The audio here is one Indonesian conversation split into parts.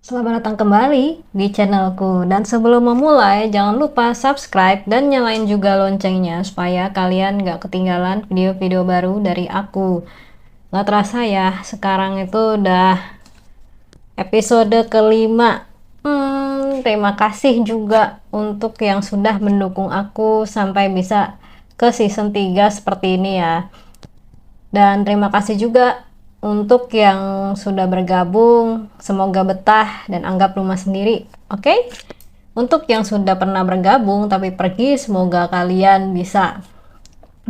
Selamat datang kembali di channelku, dan sebelum memulai jangan lupa subscribe dan nyalain juga loncengnya supaya kalian gak ketinggalan video-video baru dari aku. Gak terasa ya, sekarang itu udah episode kelima. Terima kasih juga untuk yang sudah mendukung aku sampai bisa ke season 3 seperti ini ya. Dan terima kasih juga untuk yang sudah bergabung, semoga betah dan anggap rumah sendiri. Oke? Untuk yang sudah pernah bergabung tapi pergi, semoga kalian bisa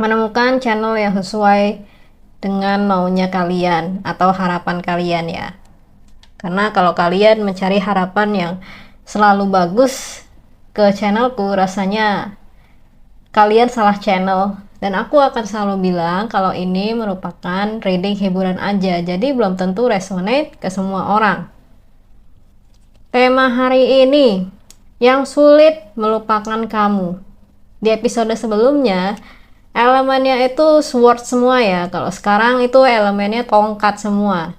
menemukan channel yang sesuai dengan maunya kalian atau harapan kalian ya. Karena kalau kalian mencari harapan yang selalu bagus ke channelku, rasanya kalian salah channel. Dan aku akan selalu bilang kalau ini merupakan reading hiburan aja, jadi belum tentu resonate ke semua orang. Tema hari ini, yang sulit melupakan kamu. Di episode sebelumnya, elemennya itu sword semua ya. Kalau sekarang itu elemennya tongkat semua.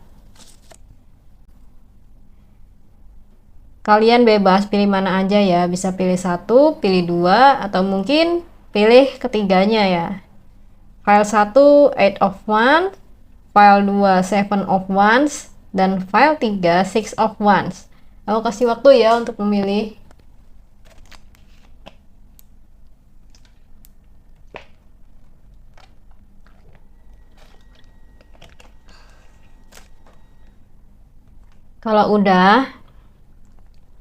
Kalian bebas pilih mana aja ya, bisa pilih satu, pilih dua, atau mungkin pilih ketiganya ya. File 1 8 of Wands, file 2 7 of Wands, dan file 3 6 of Wands. Aku kasih waktu ya untuk memilih. Kalau udah,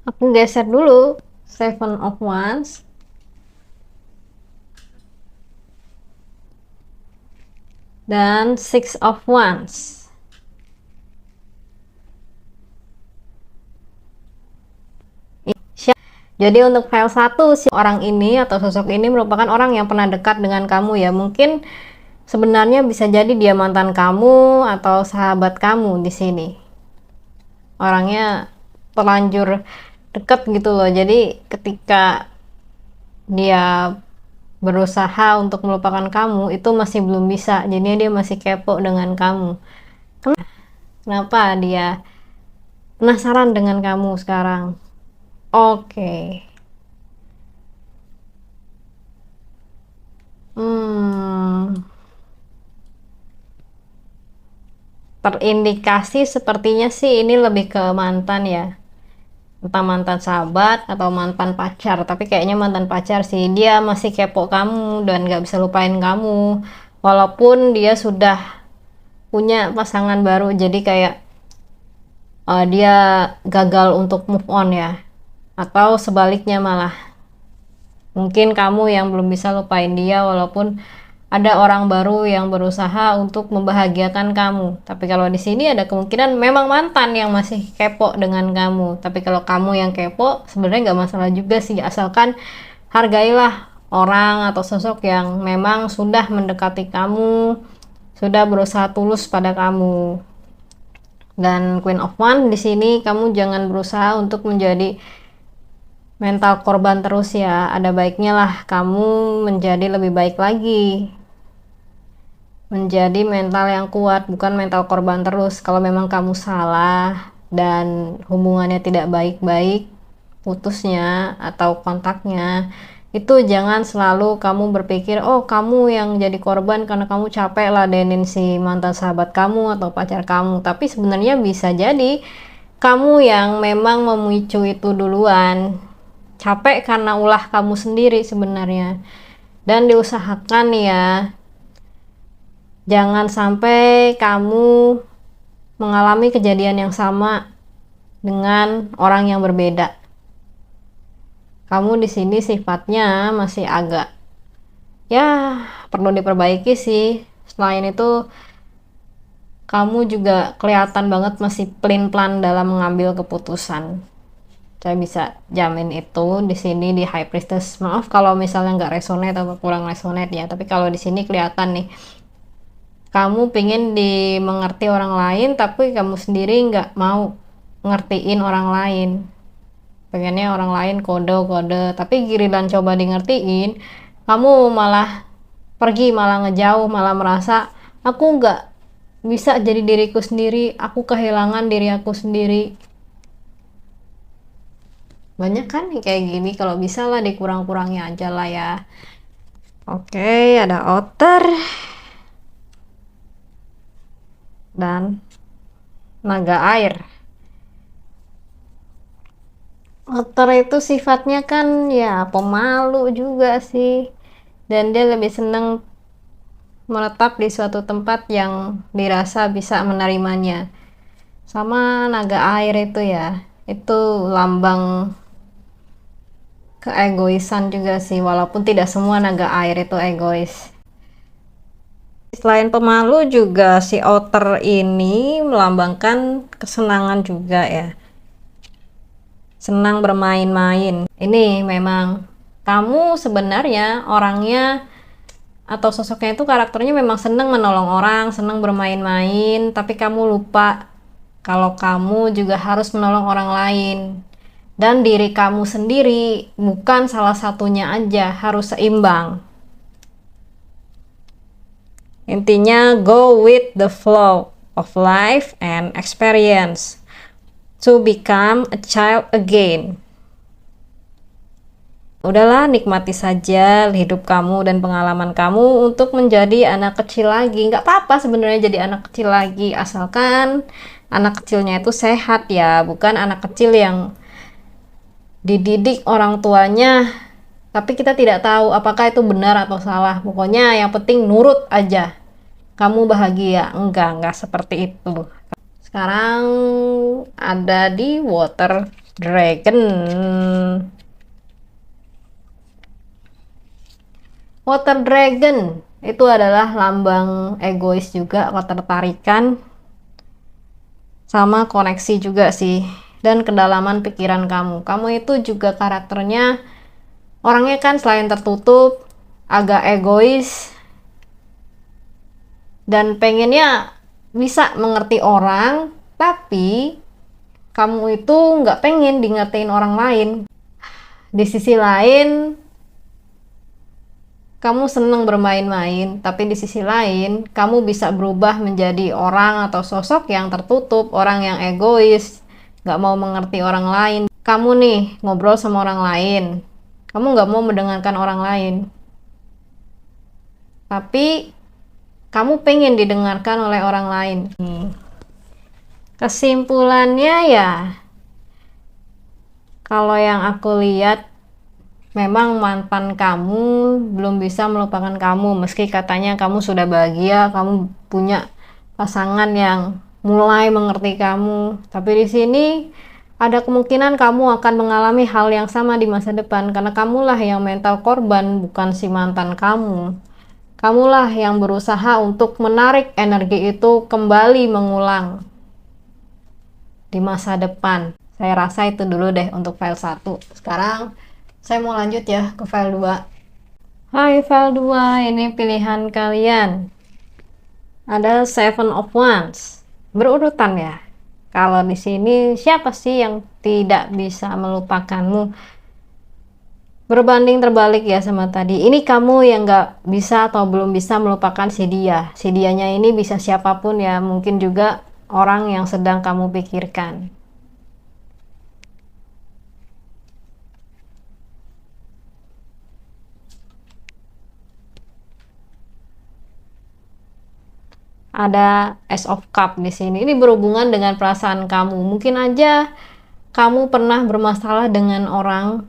aku geser dulu 7 of Wands. Dan 6 of Wands. Jadi untuk file 1, si orang ini atau sosok ini merupakan orang yang pernah dekat dengan kamu ya. Mungkin sebenarnya bisa jadi dia mantan kamu atau sahabat kamu di sini. Orangnya terlanjur dekat gitu loh. Jadi ketika dia berusaha untuk melupakan kamu, itu masih belum bisa. Jadi dia masih kepo dengan kamu. Kenapa dia penasaran dengan kamu sekarang? Oke. Terindikasi sepertinya sih ini lebih ke mantan ya. Entah mantan sahabat atau mantan pacar, tapi kayaknya mantan pacar sih. Dia masih kepo kamu dan gak bisa lupain kamu walaupun dia sudah punya pasangan baru. Jadi kayak dia gagal untuk move on ya, atau sebaliknya malah mungkin kamu yang belum bisa lupain dia walaupun ada orang baru yang berusaha untuk membahagiakan kamu. Tapi kalau di sini ada kemungkinan memang mantan yang masih kepo dengan kamu. Tapi kalau kamu yang kepo, sebenarnya nggak masalah juga sih, asalkan hargailah orang atau sosok yang memang sudah mendekati kamu, sudah berusaha tulus pada kamu. Dan Queen of Wands di sini, kamu jangan berusaha untuk menjadi mental korban terus ya. Ada baiknya lah kamu menjadi lebih baik lagi, menjadi mental yang kuat, bukan mental korban terus. Kalau memang kamu salah dan hubungannya tidak baik-baik, putusnya atau kontaknya, itu jangan selalu kamu berpikir oh kamu yang jadi korban karena kamu capek ladenin si mantan sahabat kamu atau pacar kamu. Tapi sebenarnya bisa jadi kamu yang memang memicu itu duluan. Capek karena ulah kamu sendiri sebenarnya. Dan diusahakan ya, jangan sampai kamu mengalami kejadian yang sama dengan orang yang berbeda. Kamu di sini sifatnya masih agak ya perlu diperbaiki sih. Selain itu, kamu juga kelihatan banget masih pelin-pelan dalam mengambil keputusan. Saya bisa jamin itu di sini di High Priestess. Maaf kalau misalnya nggak resonate atau kurang resonate ya, tapi kalau di sini kelihatan nih kamu pengen dimengerti orang lain tapi kamu sendiri nggak mau ngertiin orang lain. Pengennya orang lain kode-kode, tapi giliran coba di ngertiin, kamu malah pergi, malah ngejauh, malah merasa aku nggak bisa jadi diriku sendiri, aku kehilangan diri aku sendiri. Banyak kan yang kayak gini, kalau bisa lah dikurang-kurangi aja lah ya. Oke, ada otter dan naga air. Otter itu sifatnya kan ya pemalu juga sih, dan dia lebih seneng menetap di suatu tempat yang dirasa bisa menerimanya. Sama naga air itu ya, itu lambang keegoisan juga sih, walaupun tidak semua naga air itu egois. Selain pemalu juga si otter ini melambangkan kesenangan juga ya, senang bermain-main. Ini memang kamu sebenarnya orangnya atau sosoknya itu karakternya memang senang menolong orang, senang bermain-main, tapi kamu lupa kalau kamu juga harus menolong orang lain. Dan diri kamu sendiri bukan salah satunya aja, harus seimbang. Intinya go with the flow of life and experience to become a child again. Udahlah, nikmati saja hidup kamu dan pengalaman kamu untuk menjadi anak kecil lagi. Nggak apa-apa sebenarnya jadi anak kecil lagi, asalkan anak kecilnya itu sehat ya, bukan anak kecil yang dididik orang tuanya tapi kita tidak tahu apakah itu benar atau salah. Pokoknya yang penting nurut aja, kamu bahagia. Enggak seperti itu. Sekarang ada di water dragon. Water dragon itu adalah lambang egois juga, ketertarikan sama koneksi juga sih, dan kedalaman pikiran kamu. Kamu itu juga karakternya orangnya kan selain tertutup, agak egois, dan pengennya bisa mengerti orang, tapi kamu itu nggak pengen di ngertiin orang lain. Di sisi lain, kamu seneng bermain-main, tapi di sisi lain, kamu bisa berubah menjadi orang atau sosok yang tertutup, orang yang egois, nggak mau mengerti orang lain. Kamu nih, ngobrol sama orang lain, kamu nggak mau mendengarkan orang lain. Tapi, kamu pengen didengarkan oleh orang lain. Kesimpulannya ya, kalau yang aku lihat, memang mantan kamu belum bisa melupakan kamu, meski katanya kamu sudah bahagia, kamu punya pasangan yang mulai mengerti kamu. Tapi di sini ada kemungkinan kamu akan mengalami hal yang sama di masa depan, karena kamulah yang mental korban, bukan si mantan kamu. Kamulah yang berusaha untuk menarik energi itu kembali mengulang di masa depan. Saya rasa itu dulu deh untuk file 1. Sekarang saya mau lanjut ya ke file 2. Hai file 2, ini pilihan kalian. Ada 7 of Wands. Berurutan ya. Kalau di sini siapa sih yang tidak bisa melupakanmu? Berbanding terbalik ya sama tadi. Ini kamu yang nggak bisa atau belum bisa melupakan si dia. Si dianya ini bisa siapapun ya. Mungkin juga orang yang sedang kamu pikirkan. Ada Ace of Cup di sini. Ini berhubungan dengan perasaan kamu. Mungkin aja kamu pernah bermasalah dengan orang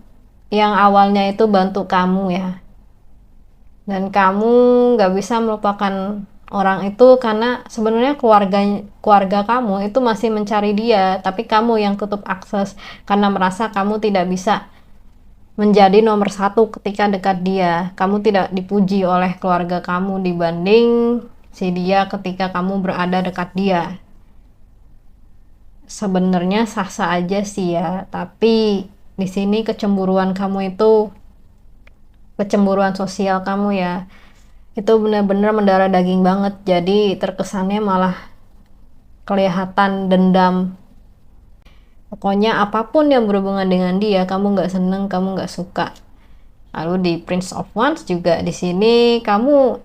yang awalnya itu bantu kamu ya. Dan kamu nggak bisa melupakan orang itu karena sebenarnya keluarga kamu itu masih mencari dia, tapi kamu yang tutup akses karena merasa kamu tidak bisa menjadi nomor 1 ketika dekat dia. Kamu tidak dipuji oleh keluarga kamu dibanding si dia ketika kamu berada dekat dia. Sebenarnya sah-sah aja sih ya, tapi di sini kecemburuan kamu itu, kecemburuan sosial kamu ya, itu benar-benar mendarah daging banget. Jadi terkesannya malah kelihatan dendam. Pokoknya apapun yang berhubungan dengan dia, kamu nggak seneng, kamu nggak suka. Lalu di Prince of Wands juga di sini kamu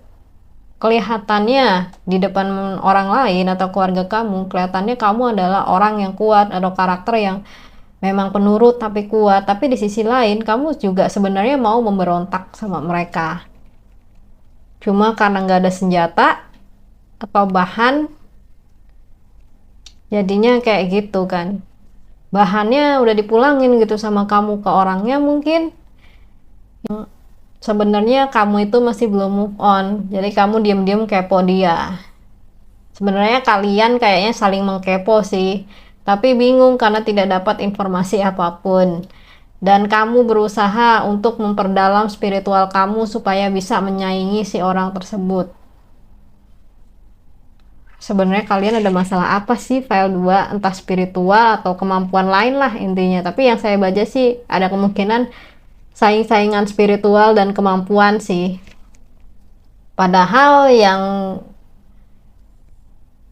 kelihatannya di depan orang lain atau keluarga kamu, kelihatannya kamu adalah orang yang kuat atau karakter yang memang penurut tapi kuat, tapi di sisi lain kamu juga sebenarnya mau memberontak sama mereka. Cuma karena nggak ada senjata atau bahan, jadinya kayak gitu kan. Bahannya udah dipulangin gitu sama kamu ke orangnya, mungkin sebenarnya kamu itu masih belum move on. Jadi kamu diam-diam kepo dia. Sebenarnya kalian kayaknya saling mengkepo sih, tapi bingung karena tidak dapat informasi apapun. Dan kamu berusaha untuk memperdalam spiritual kamu supaya bisa menyaingi si orang tersebut. Sebenarnya kalian ada masalah apa sih file 2, entah spiritual atau kemampuan lain lah intinya. Tapi yang saya baca sih ada kemungkinan saing-saingan spiritual dan kemampuan sih. Padahal yang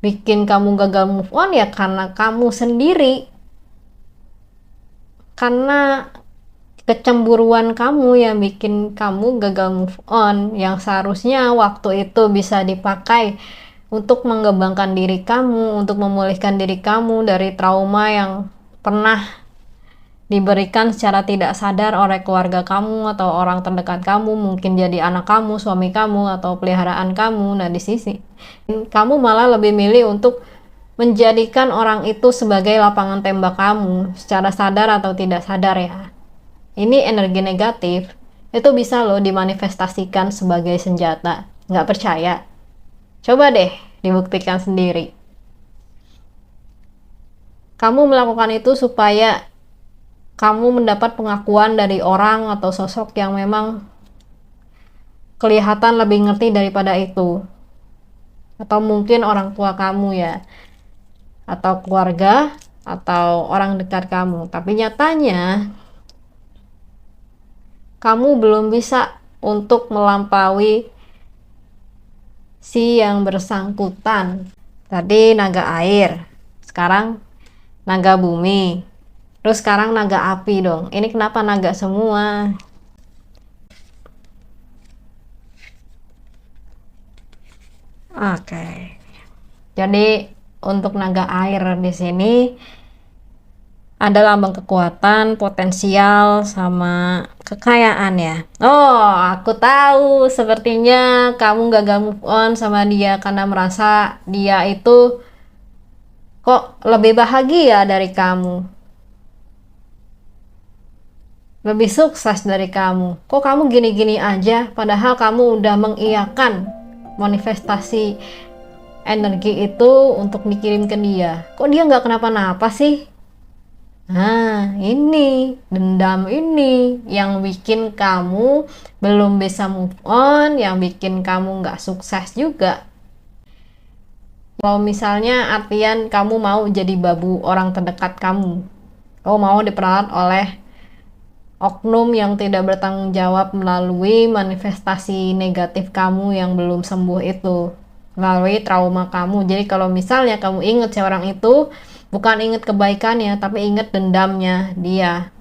bikin kamu gagal move on ya karena kamu sendiri, karena kecemburuan kamu yang bikin kamu gagal move on, yang seharusnya waktu itu bisa dipakai untuk mengembangkan diri kamu, untuk memulihkan diri kamu dari trauma yang pernah diberikan secara tidak sadar oleh keluarga kamu atau orang terdekat kamu, mungkin jadi anak kamu, suami kamu, atau peliharaan kamu. Nah, di sisi kamu malah lebih milih untuk menjadikan orang itu sebagai lapangan tembak kamu, secara sadar atau tidak sadar ya. Ini energi negatif, itu bisa loh dimanifestasikan sebagai senjata. Nggak percaya? Coba deh dibuktikan sendiri. Kamu melakukan itu supaya kamu mendapat pengakuan dari orang atau sosok yang memang kelihatan lebih ngerti daripada itu. Atau mungkin orang tua kamu ya, atau keluarga, atau orang dekat kamu. Tapi nyatanya kamu belum bisa untuk melampaui si yang bersangkutan. Tadi naga air, sekarang naga bumi. Terus sekarang naga api dong. Ini kenapa naga semua? Oke. Jadi untuk naga air di sini ada lambang kekuatan, potensial, sama kekayaan ya. Oh, aku tahu. Sepertinya kamu gagal move on sama dia karena merasa dia itu kok lebih bahagia dari kamu, lebih sukses dari kamu. Kok kamu gini-gini aja, padahal kamu udah mengiyakan manifestasi energi itu untuk dikirim ke dia. Kok dia nggak kenapa-napa sih? Nah, ini dendam ini yang bikin kamu belum bisa move on, yang bikin kamu nggak sukses juga. Kalau misalnya artian kamu mau jadi babu orang terdekat kamu, kamu mau diperalat oleh oknum yang tidak bertanggung jawab melalui manifestasi negatif kamu yang belum sembuh itu, melalui trauma kamu. Jadi kalau misalnya kamu inget si orang itu, bukan inget kebaikannya, tapi inget dendamnya dia.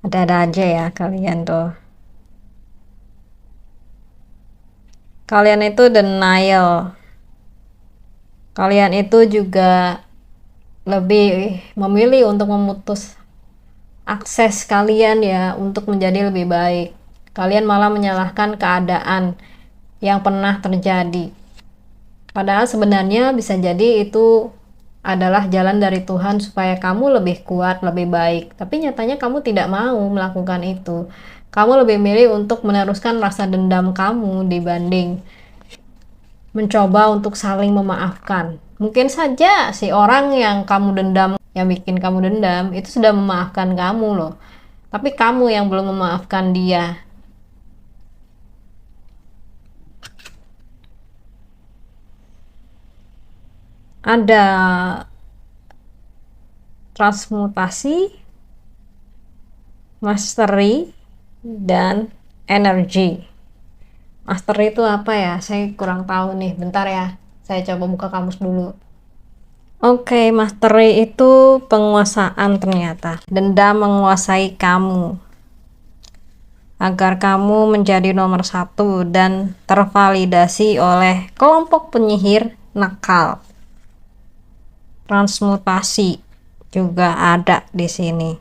Ada-ada aja ya kalian tuh. Kalian itu denial. Kalian itu juga lebih memilih untuk memutus akses kalian ya untuk menjadi lebih baik. Kalian malah menyalahkan keadaan yang pernah terjadi. Padahal sebenarnya bisa jadi itu adalah jalan dari Tuhan supaya kamu lebih kuat, lebih baik. Tapi nyatanya kamu tidak mau melakukan itu. Kamu lebih milih untuk meneruskan rasa dendam kamu dibanding mencoba untuk saling memaafkan. Mungkin saja si orang yang kamu dendam, yang bikin kamu dendam, itu sudah memaafkan kamu loh. Tapi kamu yang belum memaafkan dia. Ada transmutasi, mastery, dan energi. Mastery itu apa ya? Saya kurang tahu nih. Bentar ya. Saya coba buka kamus dulu. Oke, mastery itu penguasaan ternyata. Dendam menguasai kamu. Agar kamu menjadi nomor 1 dan tervalidasi oleh kelompok penyihir nakal. Transmutasi. juga ada di sini.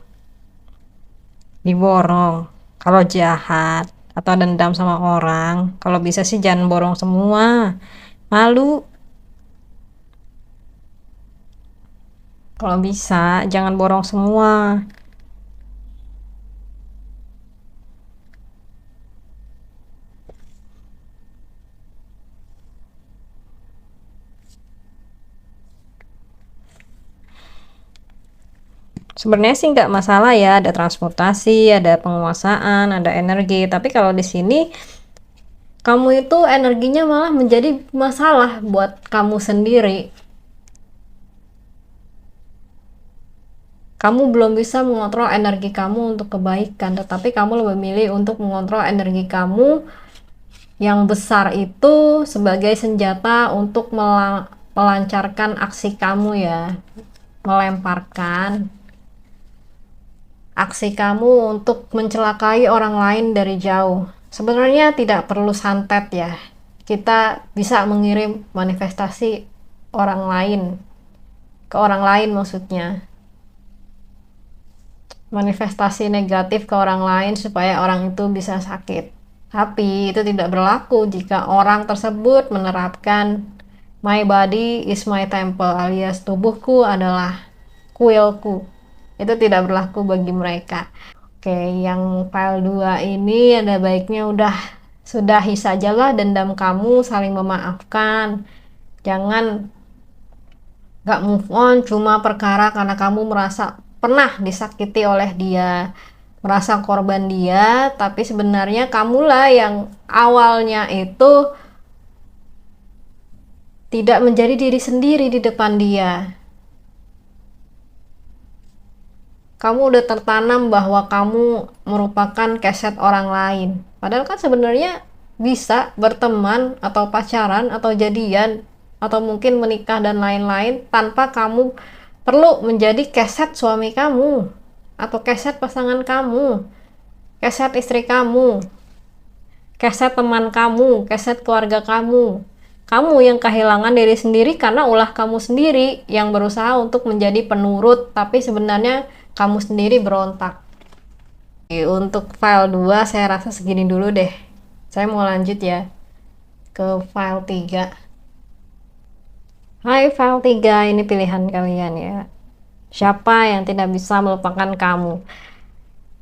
Diborong. Kalau jahat atau dendam sama orang, kalau bisa sih jangan borong semua. Malu. Kalau bisa jangan borong semua. Sebenarnya sih nggak masalah ya, ada transportasi, ada penguasaan, ada energi. Tapi kalau di sini kamu itu energinya malah menjadi masalah buat kamu sendiri. Kamu belum bisa mengontrol energi kamu untuk kebaikan, tetapi kamu lebih memilih untuk mengontrol energi kamu yang besar itu sebagai senjata untuk melancarkan aksi kamu ya, melemparkan aksi kamu untuk mencelakai orang lain dari jauh. Sebenarnya tidak perlu santet ya, kita bisa mengirim manifestasi orang lain ke orang lain, maksudnya manifestasi negatif ke orang lain supaya orang itu bisa sakit. Tapi itu tidak berlaku jika orang tersebut menerapkan my body is my temple, alias tubuhku adalah kuilku. Itu tidak berlaku bagi mereka. Oke, yang file 2 ini ada baiknya sudahi sajalah dendam kamu, saling memaafkan. Jangan gak move on cuma perkara karena kamu merasa pernah disakiti oleh dia, merasa korban dia, tapi sebenarnya kamulah yang awalnya itu tidak menjadi diri sendiri di depan dia. Kamu udah tertanam bahwa kamu merupakan keset orang lain. Padahal kan sebenarnya bisa berteman atau pacaran atau jadian atau mungkin menikah dan lain-lain tanpa kamu perlu menjadi keset suami kamu atau keset pasangan kamu, keset istri kamu, keset teman kamu, keset keluarga kamu. Kamu yang kehilangan diri sendiri karena ulah kamu sendiri yang berusaha untuk menjadi penurut, tapi sebenarnya kamu sendiri berontak. Untuk file 2 saya rasa segini dulu deh. Saya mau lanjut ya ke file 3. Hai file 3, ini pilihan kalian ya. Siapa yang tidak bisa melupakan kamu?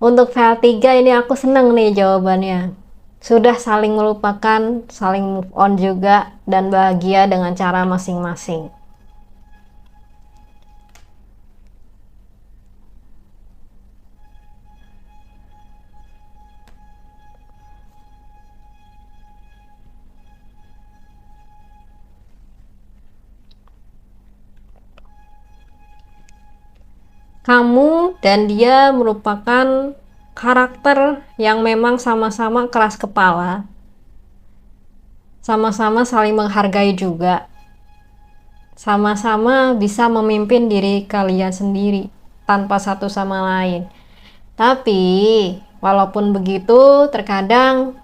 Untuk file 3 ini aku seneng nih jawabannya. Sudah saling melupakan, saling move on juga, dan bahagia dengan cara masing-masing. Kamu dan dia merupakan karakter yang memang sama-sama keras kepala, sama-sama saling menghargai juga, sama-sama bisa memimpin diri kalian sendiri tanpa satu sama lain. Tapi walaupun begitu, terkadang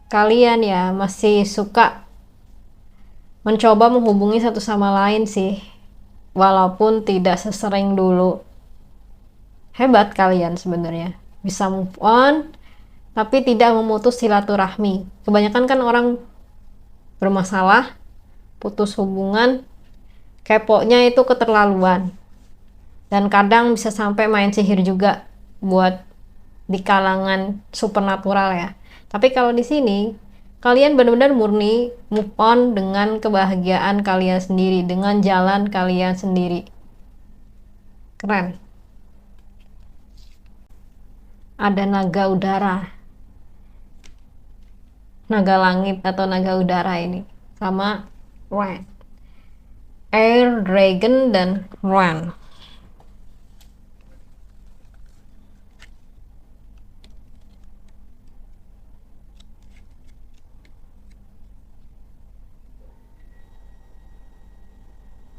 kalian ya masih suka mencoba menghubungi satu sama lain sih, walaupun tidak sesering dulu. Hebat kalian sebenarnya, bisa move on tapi tidak memutus silaturahmi. Kebanyakan kan orang bermasalah, putus hubungan, keponya itu keterlaluan, dan kadang bisa sampai main sihir juga buat di kalangan supernatural ya. Tapi kalau di sini kalian benar-benar murni move on dengan kebahagiaan kalian sendiri, dengan jalan kalian sendiri. Keren. Ada naga udara, naga langit atau naga udara ini, sama Ren, Air Dragon dan Ren.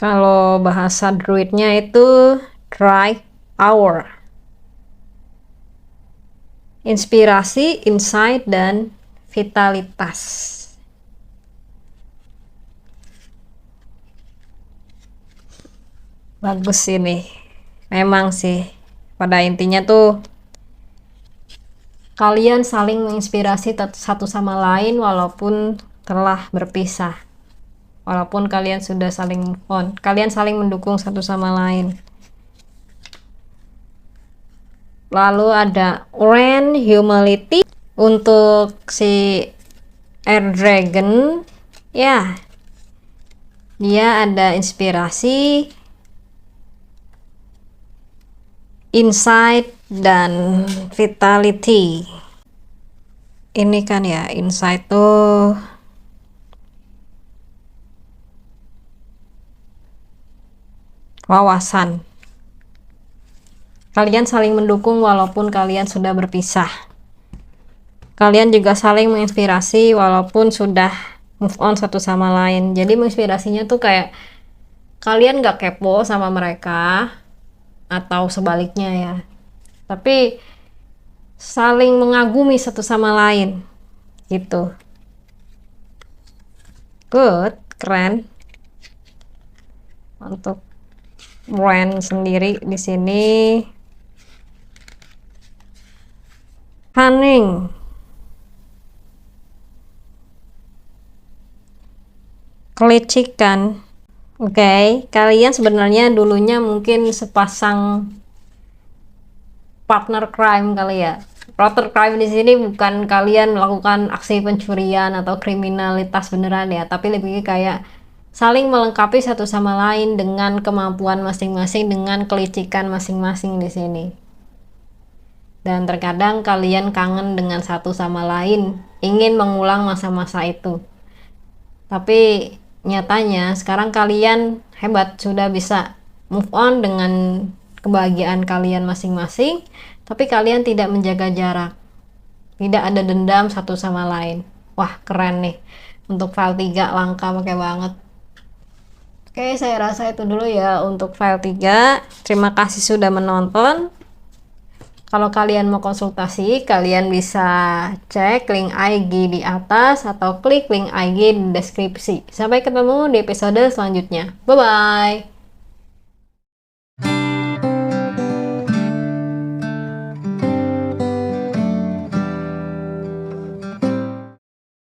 Kalau bahasa druidnya itu Dry Hour. Inspirasi, insight, dan vitalitas. Bagus ini. Memang sih, pada intinya tuh kalian saling menginspirasi satu sama lain walaupun telah berpisah. Walaupun kalian sudah saling move on, kalian saling mendukung satu sama lain. Lalu ada Rain Humility untuk si Air Dragon. Ya, dia ada inspirasi, insight, dan vitality. Ini kan ya, insight tuh wawasan. Kalian saling mendukung walaupun kalian sudah berpisah. Kalian juga saling menginspirasi walaupun sudah move on satu sama lain. Jadi menginspirasinya tuh kayak kalian gak kepo sama mereka atau sebaliknya ya, tapi saling mengagumi satu sama lain gitu. Good, keren. Untuk brand sendiri di sini cunning, kelicikan. Oke, kalian sebenarnya dulunya mungkin sepasang partner crime kali ya. Partner crime di sini bukan kalian melakukan aksi pencurian atau kriminalitas beneran ya, tapi lebih kayak saling melengkapi satu sama lain dengan kemampuan masing-masing, dengan kelicikan masing-masing di sini. Dan terkadang kalian kangen dengan satu sama lain, ingin mengulang masa-masa itu. Tapi nyatanya sekarang kalian hebat, sudah bisa move on dengan kebahagiaan kalian masing-masing, tapi kalian tidak menjaga jarak, tidak ada dendam satu sama lain. Wah, keren nih. Untuk file 3 langka pakai banget. Oke, saya rasa itu dulu ya untuk file 3. Terima kasih sudah menonton. Kalau kalian mau konsultasi, kalian bisa cek link IG di atas atau klik link IG di deskripsi. Sampai ketemu di episode selanjutnya. Bye-bye!